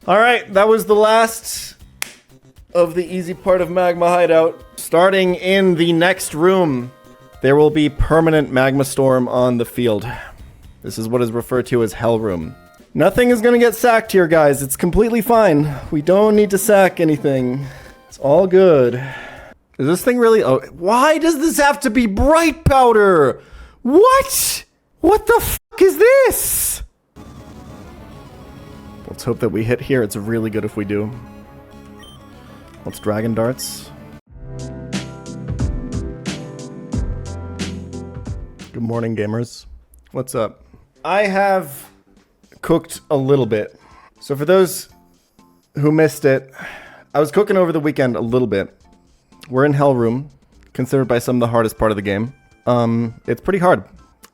Alright, that was the last of the easy part of Magma Hideout. Starting in the next room, there will be permanent magma storm on the field. This is what is referred to as Hellroom. Nothing is gonna get sacked here, guys. It's completely fine. We don't need to sack anything. It's all good. Is this thing really... Oh, why does this have to be bright powder? What? What the fuck is this? Let's hope that we hit here. It's really good if we do. Let's dragon darts. Good morning, gamers. What's up? I have cooked a little bit. So for those who missed it, I was cooking over the weekend a little bit. We're in Hellroom, considered by some the hardest part of the game. It's pretty hard.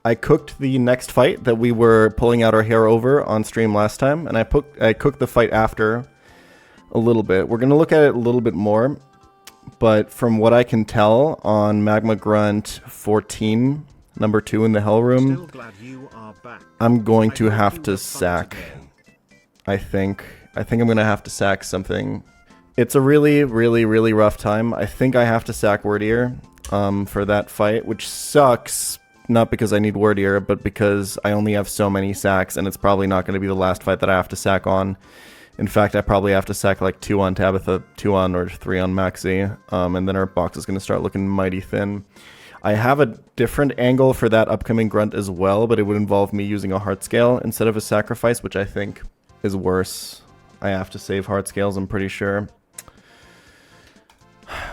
I cooked the next fight that we were pulling out our hair over on stream last time, and I cooked the fight after a little bit. We're gonna look at it a little bit more, but from what I can tell on Magma Grunt 14, number 2 in the Hellroom, I'm going to have to sack. I think I'm gonna have to sack something. It's a really, really, really rough time. I think I have to sack Word Ear for that fight, which sucks. Not because I need Word Ear, but because I only have so many sacks, and it's probably not going to be the last fight that I have to sack on. In fact, I probably have to sack like 2 on Tabitha, 2 on or 3 on Maxi, and then our box is going to start looking mighty thin. I have a different angle for that upcoming grunt as well, but it would involve me using a heart scale instead of a sacrifice, which I think is worse. I have to save heart scales, I'm pretty sure.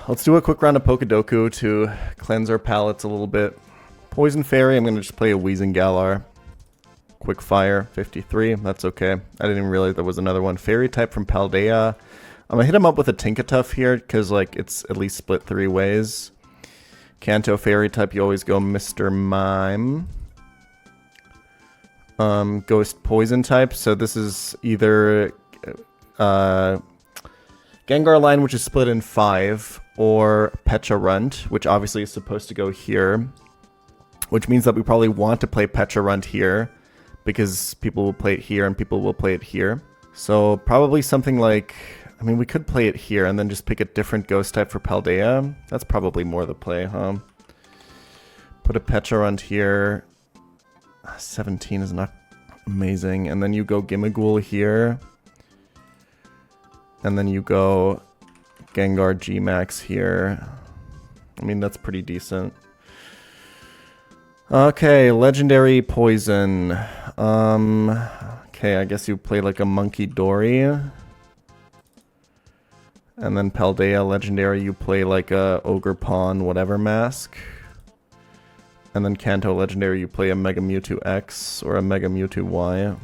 Let's do a quick round of Pokedoku to cleanse our palates a little bit. Poison Fairy, I'm going to just play a Wheezing Galar. Quick Fire, 53, that's okay. I didn't even realize there was another one. Fairy type from Paldea. I'm going to hit him up with a Tinkatuff here, because like it's at least split 3 ways. Kanto Fairy type, you always go Mr. Mime. Ghost Poison type, so this is either Gengar line, which is split in 5, or Pecharunt, which obviously is supposed to go here. Which means that we probably want to play Pecharunt here, because people will play it here and people will play it here. So probably something like, I mean, we could play it here and then just pick a different ghost type for Paldea. That's probably more the play, huh? Put a Pecharunt here. 17 is not amazing. And then you go Gimmighoul here. And then you go Gengar G-Max here. I mean, that's pretty decent. Okay, Legendary Poison. Okay, I guess you play like a Monkey Dory. And then Paldea Legendary, you play like a Ogre Pawn whatever mask. And then Kanto Legendary, you play a Mega Mewtwo X or a Mega Mewtwo Y.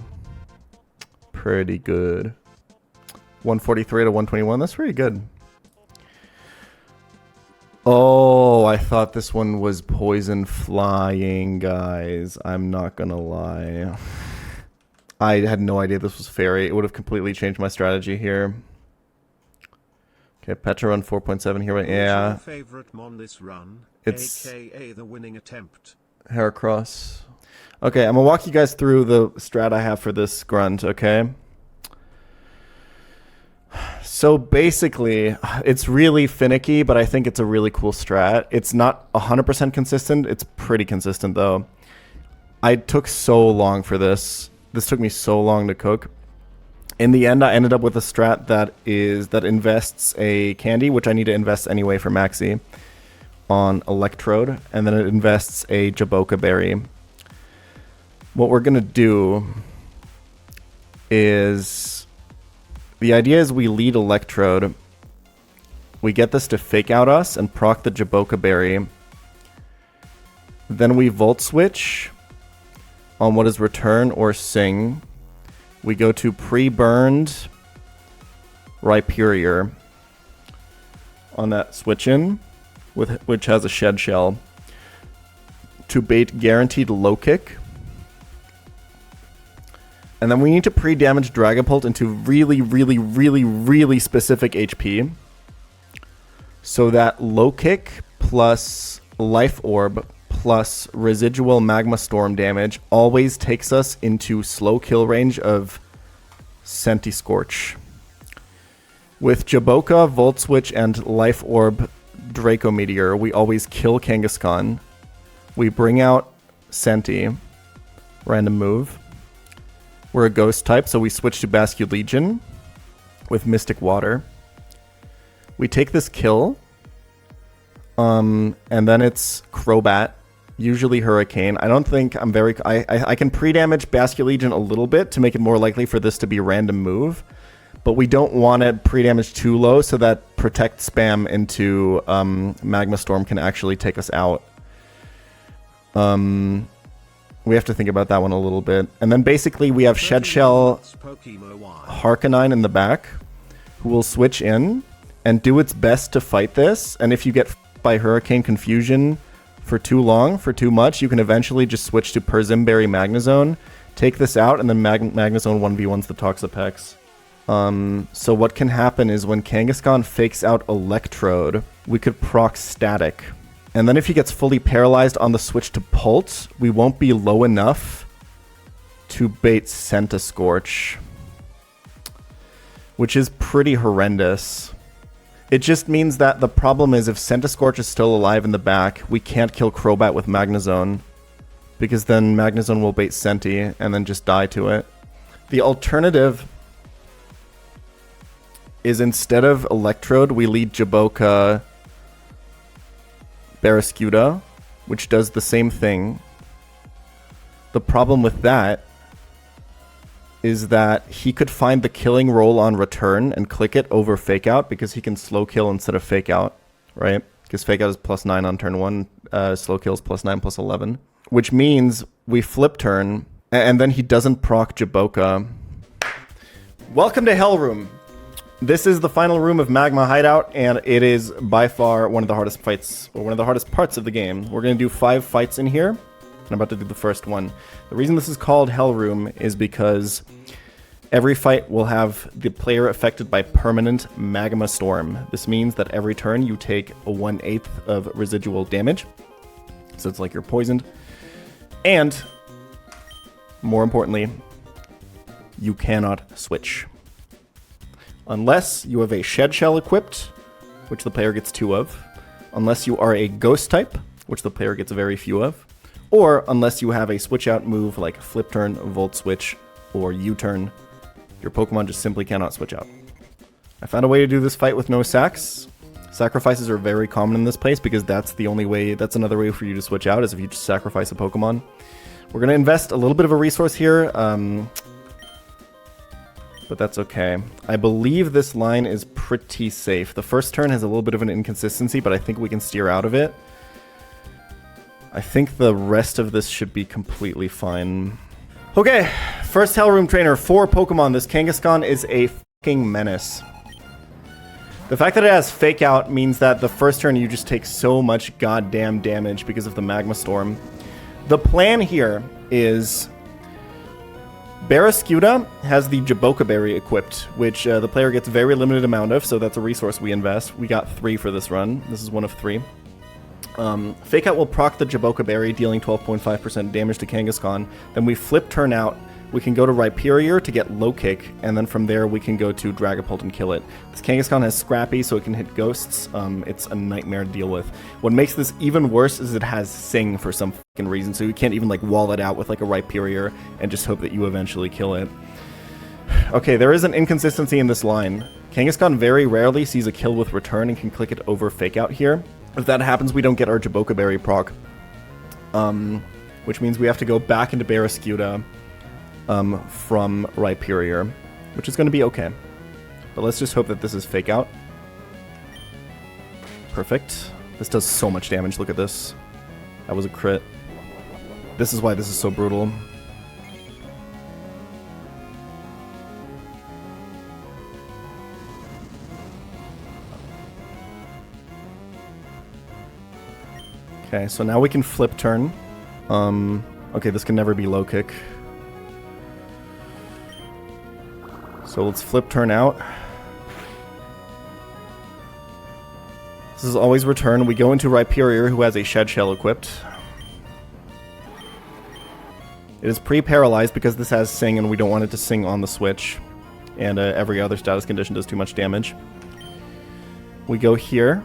Pretty good. 143 to 121, that's pretty good. Oh, I thought this one was Poison Flying, guys. I'm not gonna lie. I had no idea this was Fairy. It would have completely changed my strategy here. Okay, Pecharunt 4.7 here. Yeah. Your favorite mon this run, it's aka the winning attempt. Heracross. Okay, I'm gonna walk you guys through the strat I have for this grunt, okay? So basically, it's really finicky, but I think it's a really cool strat. It's not 100% consistent. It's pretty consistent, though. I took so long for this. This took me so long to cook. In the end, I ended up with a strat that invests a candy, which I need to invest anyway for Maxi, on Electrode, and then it invests a Jaboka Berry. What we're going to do is... The idea is we lead Electrode, we get this to fake out us and proc the Jaboka Berry. Then we Volt Switch on what is Return or Sing. We go to pre-burned Rhyperior on that switch in, which has a Shed Shell, to bait guaranteed low kick. And then we need to pre-damage Dragapult into really, really, really, really specific HP. So that low kick plus Life Orb plus residual Magma Storm damage always takes us into slow kill range of Senti Scorch. With Jaboka, Volt Switch, and Life Orb Draco Meteor, we always kill Kangaskhan. We bring out Senti. Random move. We're a ghost type, so we switch to Bascule Legion with Mystic Water. We take this kill. And then it's Crobat. Usually Hurricane. I don't think I'm very... I can pre-damage Bascule Legion a little bit to make it more likely for this to be a random move. But we don't want to pre-damage too low so that Protect spam into Magma Storm can actually take us out. We have to think about that one a little bit. And then basically we have Shed Shell Harkonine in the back, who will switch in and do its best to fight this. And if you get by Hurricane Confusion for too long, for too much, you can eventually just switch to Perzimberry Magnezone, take this out, and then Magnezone 1v1's the Toxapex. So what can happen is when Kangaskhan fakes out Electrode, we could proc Static. And then if he gets fully paralyzed on the switch to Pult, we won't be low enough to bait Centiskorch, which is pretty horrendous. It just means that the problem is if Centiskorch is still alive in the back, we can't kill Crobat with Magnezone, because then Magnezone will bait Senti and then just die to it. The alternative is instead of Electrode, we lead Jaboka Barraskewda, which does the same thing. The problem with that is that he could find the killing roll on return and click it over Fake Out because he can slow kill instead of Fake Out, right? Because Fake Out is +9 on turn 1, slow kill is +9, +11. Which means we flip turn, and then he doesn't proc Jaboka. Welcome to Hellroom. This is the final room of Magma Hideout, and it is by far one of the hardest fights, or one of the hardest parts of the game. We're going to do 5 fights in here, and I'm about to do the first one. The reason this is called Hellroom is because every fight will have the player affected by permanent Magma Storm. This means that every turn you take a 1/8 of residual damage, so it's like you're poisoned. And, more importantly, you cannot switch. Unless you have a Shed Shell equipped, which the player gets 2 of. Unless you are a Ghost type, which the player gets very few of. Or unless you have a switch out move like Flip Turn, Volt Switch, or U-Turn. Your Pokemon just simply cannot switch out. I found a way to do this fight with no sacks. Sacrifices are very common in this place because that's the only way, that's another way for you to switch out, is if you just sacrifice a Pokemon. We're going to invest a little bit of a resource here, but that's okay. I believe this line is pretty safe. The first turn has a little bit of an inconsistency, but I think we can steer out of it. I think the rest of this should be completely fine. Okay, first Hellroom trainer for Pokemon. This Kangaskhan is a fucking menace. The fact that it has Fake Out means that the first turn you just take so much goddamn damage because of the Magma Storm. The plan here is Barraskewda has the Jaboka Berry equipped, which the player gets very limited amount of, so that's a resource we invest. We got 3 for this run. This is one of 3. Fake Out will proc the Jaboka Berry, dealing 12.5% damage to Kangaskhan. Then we flip turn out. We can go to Rhyperior to get Low Kick, and then from there we can go to Dragapult and kill it. This Kangaskhan has Scrappy, so it can hit Ghosts. It's a nightmare to deal with. What makes this even worse is it has Sing for some fucking reason, so you can't even like wall it out with like a Rhyperior and just hope that you eventually kill it. Okay, there is an inconsistency in this line. Kangaskhan very rarely sees a kill with Return and can click it over Fake Out here. If that happens, we don't get our Jaboka Berry proc. Which means we have to go back into Barraskewda from Rhyperior, which is going to be okay. But let's just hope that this is Fake Out. Perfect. This does so much damage. Look at this. That was a crit. This is why this is so brutal. Okay, so now we can flip turn. Okay, this can never be Low Kick. So let's flip turn out. This is always return. We go into Rhyperior, who has a Shed Shell equipped. It is pre-paralyzed because this has Sing and we don't want it to Sing on the switch. And every other status condition does too much damage. We go here.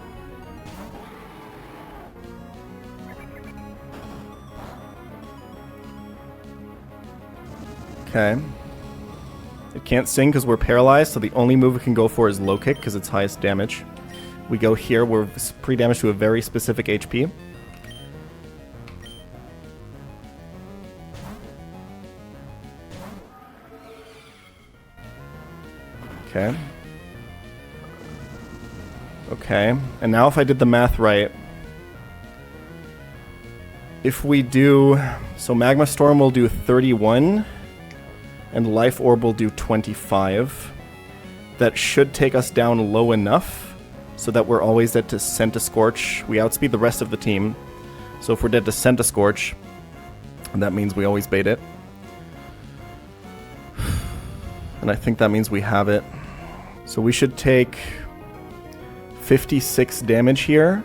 Okay. It can't sing because we're paralyzed, so the only move it can go for is low kick because it's highest damage. We go here, we're pre-damaged to a very specific HP. Okay. Okay, and now if I did the math right, if we do, so Magma Storm will do 31, and Life Orb will do 25. That should take us down low enough so that we're always dead to Centiscorch. We outspeed the rest of the team, so if we're dead to Centiscorch, that means we always bait it. And I think that means we have it. So we should take 56 damage here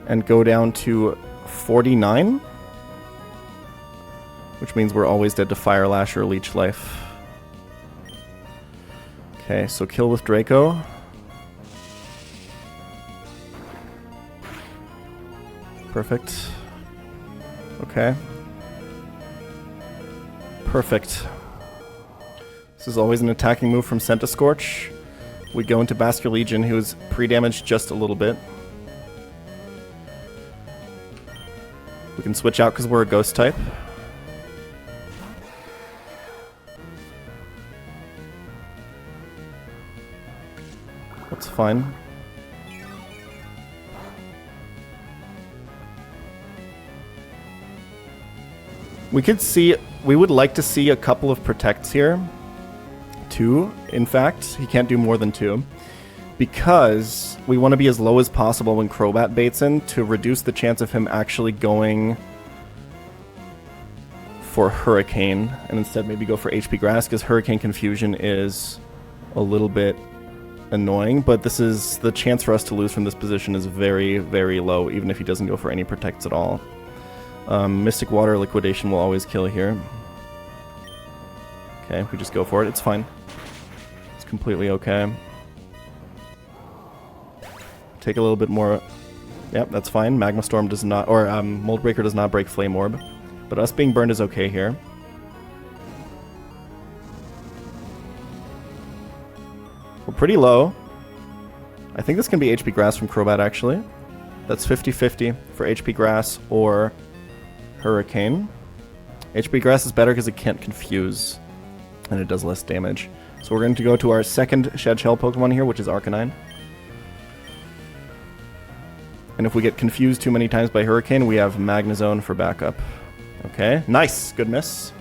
and go down to 49, which means we're always dead to Fire Lash or Leech Life. Okay, so kill with Draco. Perfect. Okay. Perfect. This is always an attacking move from Centiscorch. We go into Basker Legion, who is pre-damaged just a little bit. We can switch out because we're a ghost type. That's fine. We would like to see a couple of protects here. 2, in fact. He can't do more than 2. Because we want to be as low as possible when Crobat baits in to reduce the chance of him actually going for Hurricane. And instead maybe go for HP Grass, because Hurricane Confusion is a little bit annoying. But this is the chance for us to lose from this position is very, very low, even if he doesn't go for any protects at all. Mystic Water Liquidation will always kill here. Okay, we just go for it. It's fine. It's completely okay. Take a little bit more. Yep, that's fine. Magma Storm does not, or Mold Breaker does not break Flame Orb. But us being burned is okay here. We're pretty low. I think this can be HP Grass from Crobat, actually. That's 50-50 for HP Grass or Hurricane. HP Grass is better because it can't confuse, and it does less damage. So we're going to go to our second Pchaltv Pokemon here, which is Arcanine. And if we get confused too many times by Hurricane, we have Magnezone for backup. Okay, nice! Good miss.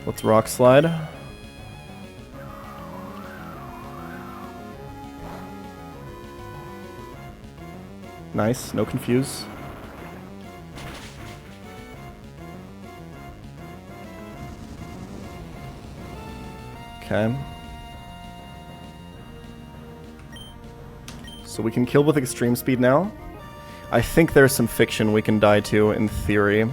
Let's Rock Slide. Nice, no confuse. Okay. So we can kill with extreme speed now. I think there's some fiction we can die to, in theory,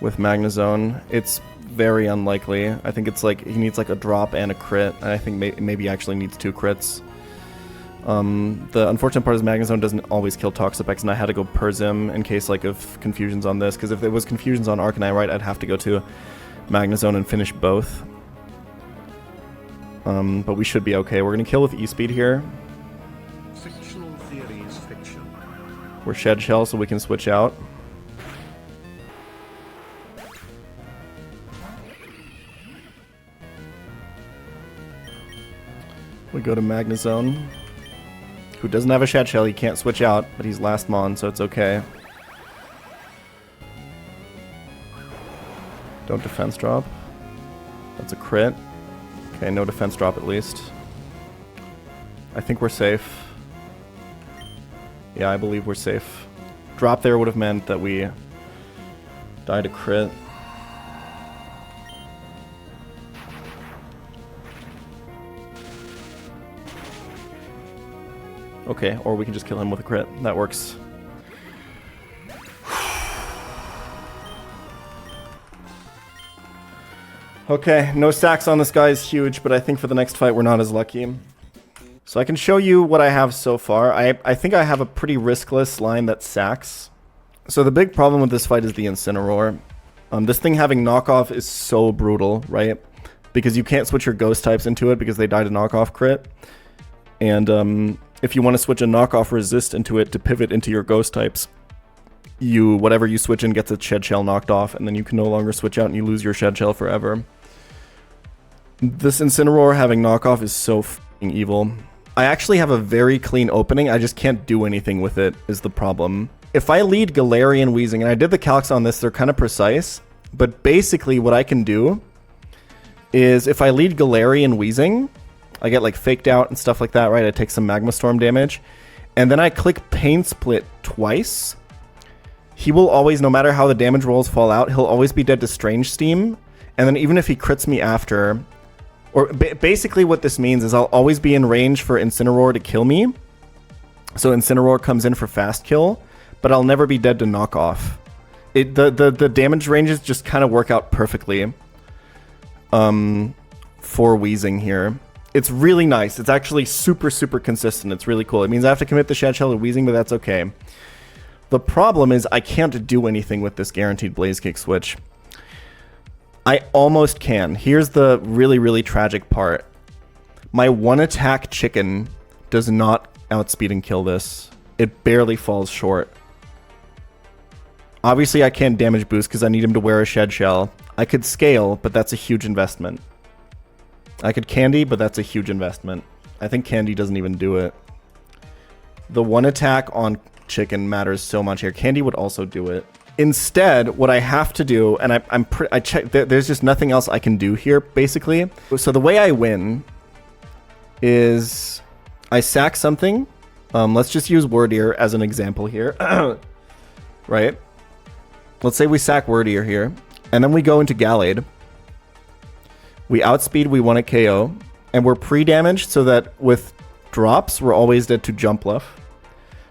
with Magnezone. It's very unlikely. I think it's like, he needs like a drop and a crit, and I think maybe he actually needs 2 crits. The unfortunate part is Magnezone doesn't always kill Toxapex, and I had to go Perzim in case like of confusions on this, because if there was confusions on Arcanine, right, I'd have to go to Magnezone and finish both. But we should be okay. We're going to kill with E-Speed here. Fictional theory is fiction. We're Shed Shell, so we can switch out. We go to Magnezone, who doesn't have a Shed Shell. He can't switch out, but he's last Mon, so it's okay. Don't defense drop. That's a crit. Okay, no defense drop at least. I think we're safe. Yeah, I believe we're safe. Drop there would have meant that we died a crit. Okay, or we can just kill him with a crit. That works. Okay, no sacks on this guy is huge, but I think for the next fight we're not as lucky. So I can show you what I have so far. I think I have a pretty riskless line that sacks. So the big problem with this fight is the Incineroar. This thing having knockoff is so brutal, right? Because you can't switch your ghost types into it because they die to knockoff crit. And if you want to switch a knockoff resist into it to pivot into your ghost types, whatever you switch in gets its shed shell knocked off, and then you can no longer switch out and you lose your shed shell forever. This Incineroar having knockoff is so f***ing evil. I actually have a very clean opening, I just can't do anything with it, is the problem. If I lead Galarian Weezing, and I did the calcs on this, they're kind of precise, but basically what I can do is if I lead Galarian Weezing, I get like faked out and stuff like that, right? I take some Magma Storm damage, and then I click Pain Split twice. He will always, no matter how the damage rolls fall out, he'll always be dead to Strange Steam, and then even if he crits me after, or basically what this means is I'll always be in range for Incineroar to kill me. So Incineroar comes in for fast kill, but I'll never be dead to knock off. The damage ranges just kind of work out perfectly for Weezing here. It's really nice. It's actually super, super consistent. It's really cool. It means I have to commit the Shed Shell to Weezing, but that's okay. The problem is I can't do anything with this guaranteed Blaze Kick switch. I almost can. Here's the really, really tragic part. My one attack chicken does not outspeed and kill this. It barely falls short. Obviously I can't damage boost because I need him to wear a shed shell. I could scale, but that's a huge investment. I could candy, but that's a huge investment. I think candy doesn't even do it. The one attack on chicken matters so much here. Candy would also do it. Instead, what I have to do, and I check, there's just nothing else I can do here, basically. So the way I win is I sack something. Let's just use Word Ear as an example here. Right? Let's say we sack Word Ear here, and then we go into Gallade. We outspeed, we want a KO, and we're pre-damaged so that with drops, we're always dead to Jumpluff.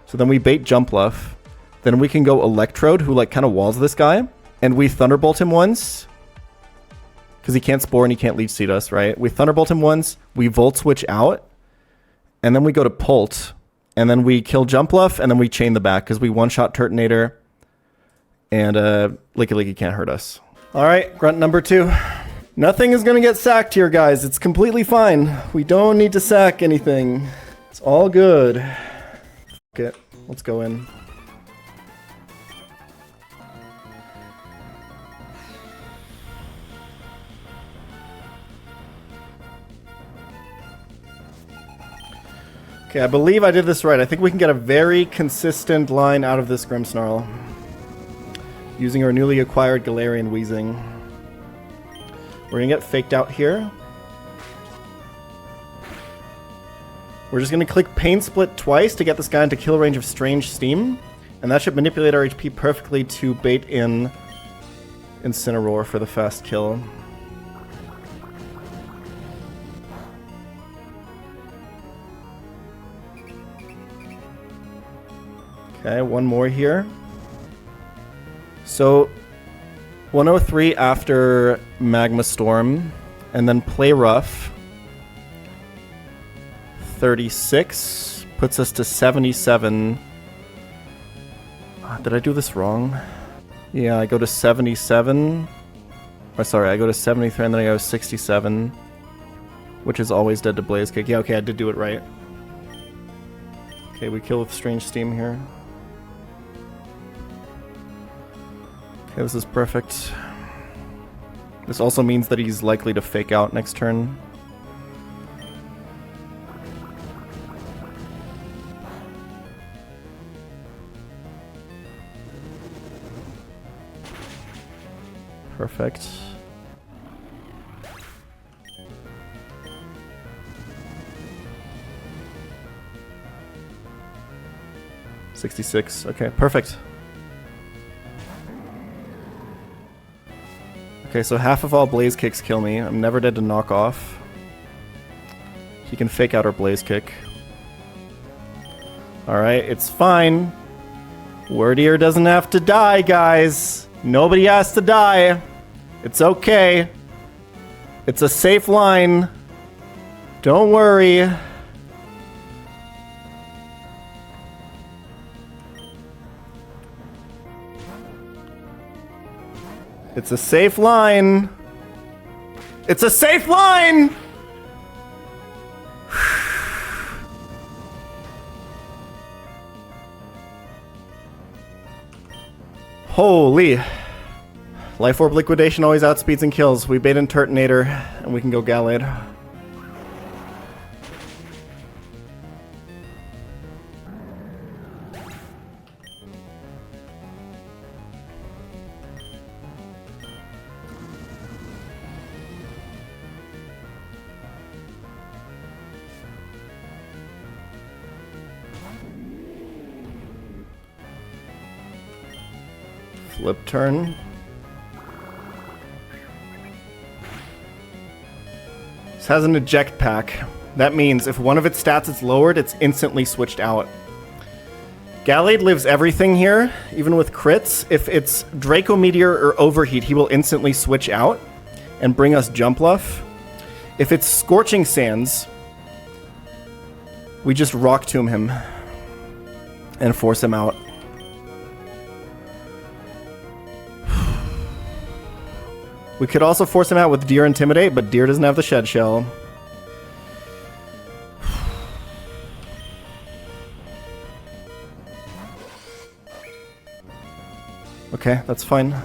So then we bait Jumpluff. Then we can go Electrode, who like kind of walls this guy, and we Thunderbolt him once, because he can't Spore and he can't Leech Seed us, right? We Thunderbolt him once, we Volt Switch out, and then we go to Pult, and then we kill Jumpluff, and then we chain the back, because we one-shot Turtonator, and Licky Licky can't hurt us. Alright, grunt number 2. Nothing is going to get sacked here, guys. It's completely fine. We don't need to sack anything. It's all good. Okay, let's go in. Okay, I believe I did this right. I think we can get a very consistent line out of this Grimmsnarl using our newly acquired Galarian Weezing. We're gonna get faked out here. We're just gonna click Pain Split twice to get this guy into kill range of Strange Steam, and that should manipulate our HP perfectly to bait in Incineroar for the fast kill. Okay, one more here. So 103 after Magma Storm, and then Play Rough. 36 puts us to 77. Did I do this wrong? Yeah, I go to 77. Or sorry, I go to 73 and then I go to 67, which is always dead to Blaze Kick. Yeah, okay, I did do it right. Okay, we kill with Strange Steam here. Okay, this is perfect. This also means that he's likely to fake out next turn. Perfect. $66. Okay, perfect. Okay, so half of all Blaze Kicks kill me. I'm never dead to knock off. He can fake out our Blaze Kick. Alright, it's fine. Word Ear doesn't have to die, guys. Nobody has to die. It's okay. It's a safe line. Don't worry. It's a safe line. It's a safe line! Holy. Life Orb Liquidation always outspeeds and kills. We bait in Turtonator, and we can go Gallade. Flip turn. This has an eject pack. That means if one of its stats is lowered, it's instantly switched out. Gallade lives everything here, even with crits. If it's Draco Meteor or Overheat, he will instantly switch out and bring us Jump Luff. If it's Scorching Sands, we just Rock Tomb him and force him out. We could also force him out with Deer Intimidate, but Deer doesn't have the Shed Shell. Okay, that's fine.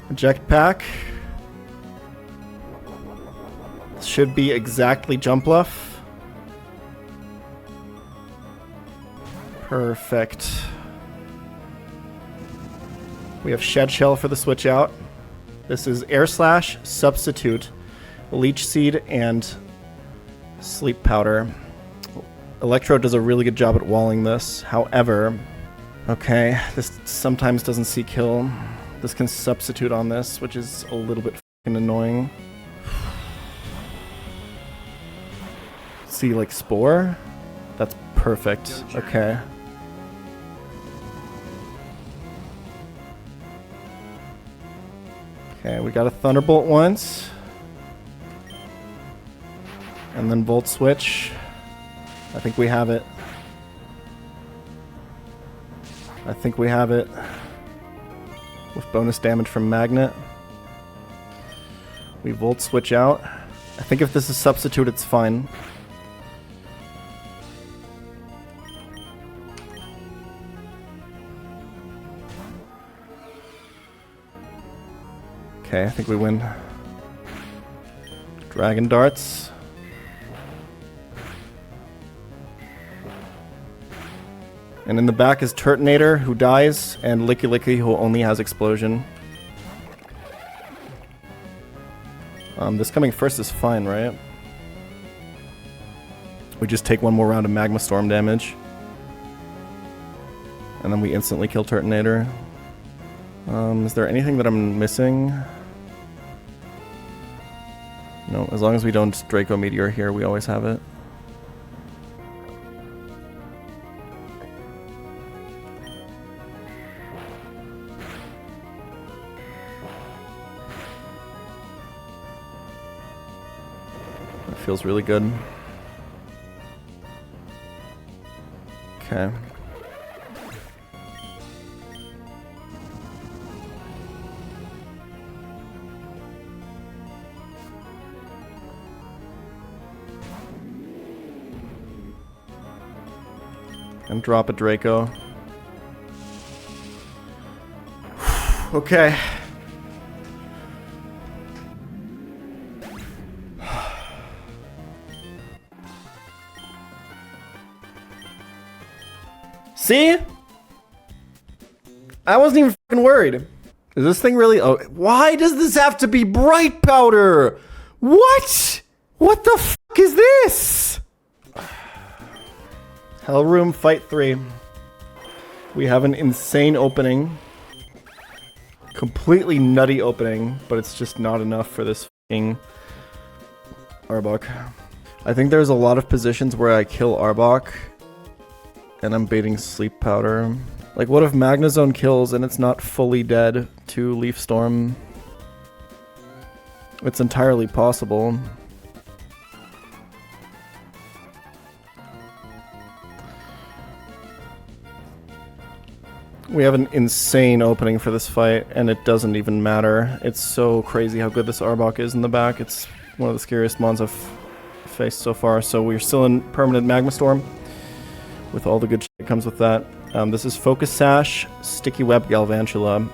Eject pack. Should be exactly Jump Luff. Perfect. We have Shed Shell for the switch out. This is Air Slash, Substitute, Leech Seed, and Sleep Powder. Electro does a really good job at walling this. However, okay, this sometimes doesn't see kill. This can substitute on this, which is a little bit fucking annoying. See, like Spore? That's perfect. Okay. Okay, we got a Thunderbolt once. And then Volt Switch. I think we have it. I think we have it. With bonus damage from Magnet. We Volt Switch out. I think if this is Substitute, it's fine. Okay, I think we win. Dragon Darts. And in the back is Turtonator, who dies, and Licky Licky, who only has Explosion. This coming first is fine, right? We just take one more round of Magma Storm damage. And then we instantly kill Turtonator. Is there anything that I'm missing? No, as long as we don't Draco Meteor here, we always have it. That feels really good. Okay. And drop a Draco. Okay. See? I wasn't even fucking worried. Is this thing really... Oh, why does this have to be Bright Powder? What? What the fuck is this? Hellroom Fight 3. We have an insane opening. Completely nutty opening, but it's just not enough for this fucking Arbok. I think there's a lot of positions where I kill Arbok and I'm baiting Sleep Powder. Like, what if Magnezone kills and it's not fully dead to Leaf Storm? It's entirely possible. We have an insane opening for this fight, and it doesn't even matter. It's so crazy how good this Arbok is in the back. It's one of the scariest mons I've faced so far. So we're still in permanent Magma Storm, with all the good shit that comes with that. This is Focus Sash, Sticky Web, Galvantula.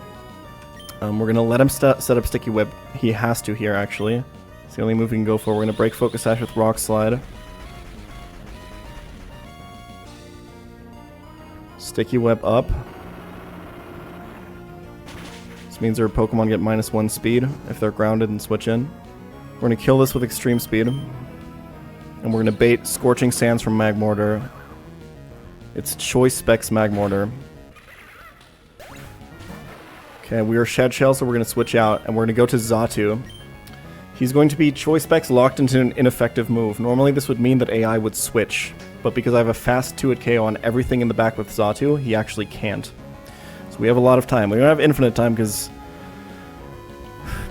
We're going to let him set up Sticky Web. He has to here, actually. It's the only move we can go for. We're going to break Focus Sash with Rock Slide. Sticky Web up. This means our Pokemon get -1 speed if they're grounded and switch in. We're going to kill this with Extreme Speed. And we're going to bait Scorching Sands from Magmortar. It's Choice Specs Magmortar. Okay, we are Shed Shell, so we're going to switch out, and we're going to go to Xatu. He's going to be Choice Specs locked into an ineffective move. Normally this would mean that AI would switch, but because I have a fast 2-hit KO on everything in the back with Xatu, he actually can't. So we have a lot of time. We don't have infinite time because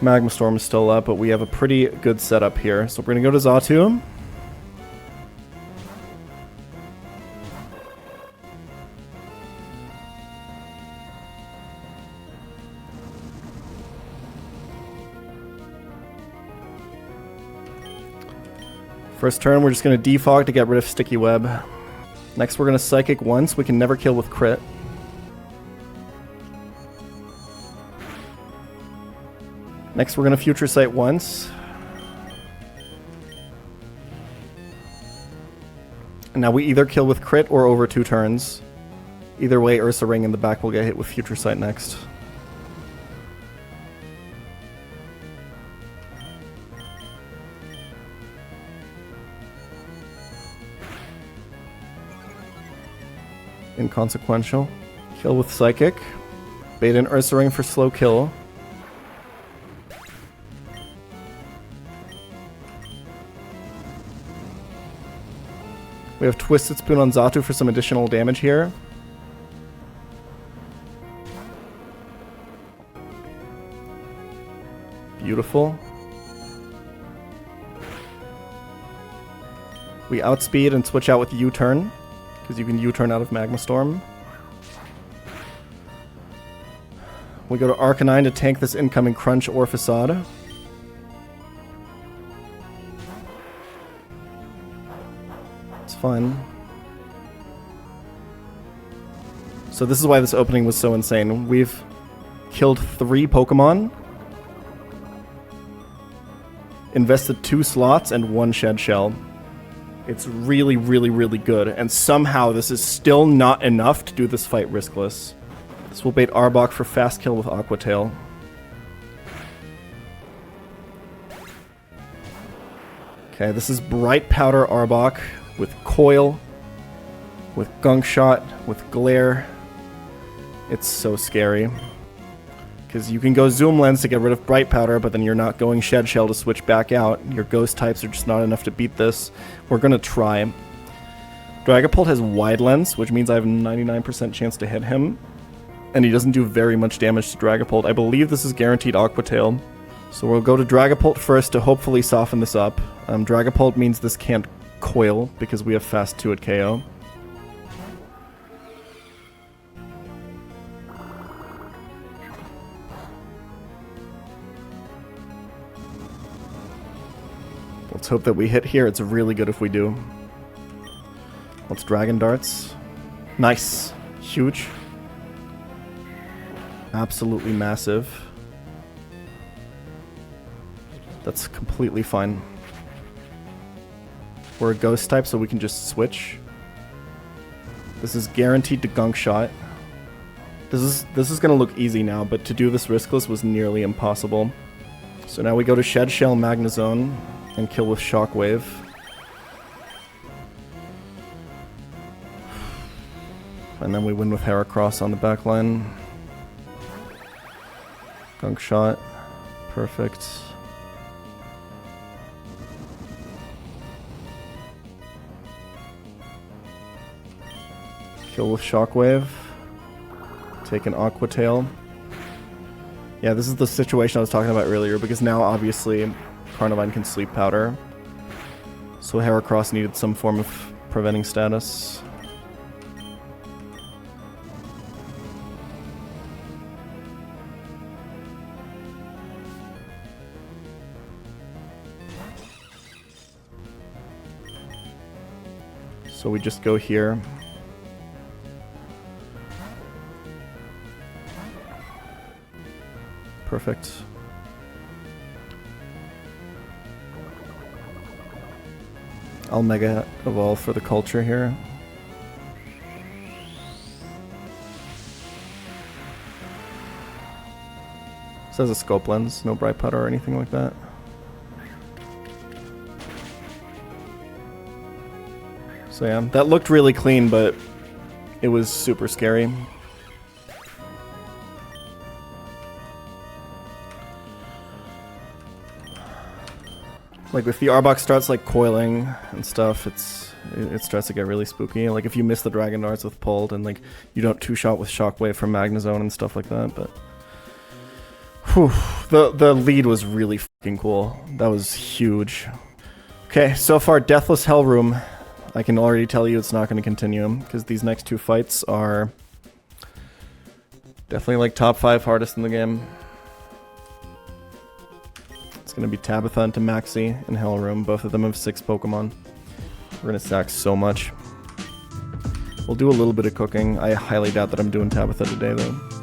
Magma Storm is still up, but we have a pretty good setup here. So we're going to go to Xatu. First turn, we're just going to defog to get rid of Sticky Web. Next, we're going to Psychic once. We can never kill with crit. Next, we're going to Future Sight once. And now we either kill with crit or over 2 turns. Either way, Ursa Ring in the back will get hit with Future Sight next. Inconsequential. Kill with Psychic. Bait in Ursa Ring for slow kill. We have Twisted Spoon on Xatu for some additional damage here. Beautiful. We outspeed and switch out with U-turn, because you can U-turn out of Magma Storm. We go to Arcanine to tank this incoming Crunch or Facade. It's fine. So this is why this opening was so insane. We've killed 3 Pokemon, invested 2 slots, and 1 Shed Shell. It's really, really, really good, and somehow this is still not enough to do this fight riskless. This will bait Arbok for fast kill with Aqua Tail. Okay, this is Bright Powder Arbok with Coil, with Gunk Shot, with Glare. It's so scary. Because you can go Zoom Lens to get rid of Bright Powder, but then you're not going Shed Shell to switch back out. Your Ghost types are just not enough to beat this. We're going to try. Dragapult has Wide Lens, which means I have a 99% chance to hit him. And he doesn't do very much damage to Dragapult. I believe this is guaranteed Aqua Tail. So we'll go to Dragapult first to hopefully soften this up. Dragapult means this can't Coil because we have fast 2 at KO. Let's hope that we hit here. It's really good if we do. Let's Dragon Darts. Nice. Huge. Absolutely massive. That's completely fine. We're a Ghost type, so we can just switch. This is guaranteed to Gunk Shot. This is going to look easy now, but to do this riskless was nearly impossible. So now we go to Shed Shell Magnezone and kill with Shockwave. And then we win with Heracross on the back line. Gunk Shot. Perfect. Kill with Shockwave. Take an Aqua Tail. Yeah, this is the situation I was talking about earlier, because now obviously Carnivine can Sleep Powder. So Heracross needed some form of preventing status. So we just go here. Perfect. I'll Mega Evolve for the culture here. This has a Scope Lens, no Bright Powder or anything like that. So yeah, that looked really clean, but it was super scary. Like if the Arbok starts like coiling and stuff, it starts to get really spooky. Like if you miss the Dragon Darts with pulled and like you don't two-shot with Shockwave from Magnezone and stuff like that, but whew, the lead was really fucking cool. That was huge. Okay, so far Deathless Hellroom. I can already tell you it's not going to continue because these next two fights are definitely like top 5 hardest in the game. It's going to be Tabitha into Maxie and Hellroom. Both of them have 6 Pokemon. We're going to sack so much. We'll do a little bit of cooking. I highly doubt that I'm doing Tabitha today though.